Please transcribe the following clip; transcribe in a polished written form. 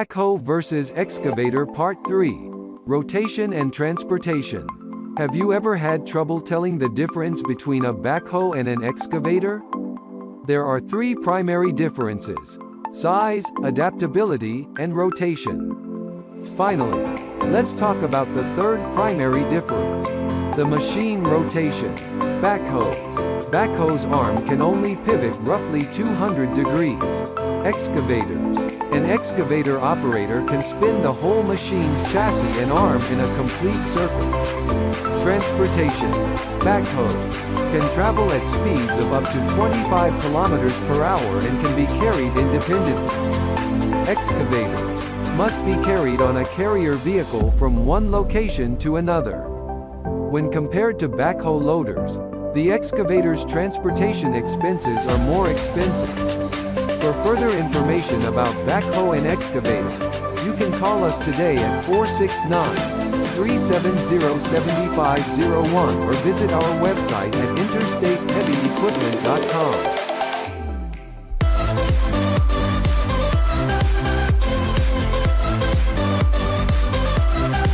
Backhoe versus Excavator Part 3. Rotation and Transportation. Have you ever had trouble telling the difference between a backhoe and an excavator? There are three primary differences: size, adaptability, and rotation. Finally, let's talk about the third primary difference: the machine rotation. Backhoe's arm can only pivot roughly 200 degrees. Excavators. An excavator operator can spin the whole machine's chassis and arm in a complete circle. Transportation. Backhoes can travel at speeds of up to 25 kilometers per hour and can be carried independently. Excavators must be carried on a carrier vehicle from one location to another. When compared to backhoe loaders, the excavator's transportation expenses are more expensive. For further information about backhoe and excavator, you can call us today at 469-370-7501 or visit our website at interstateheavyequipment.com.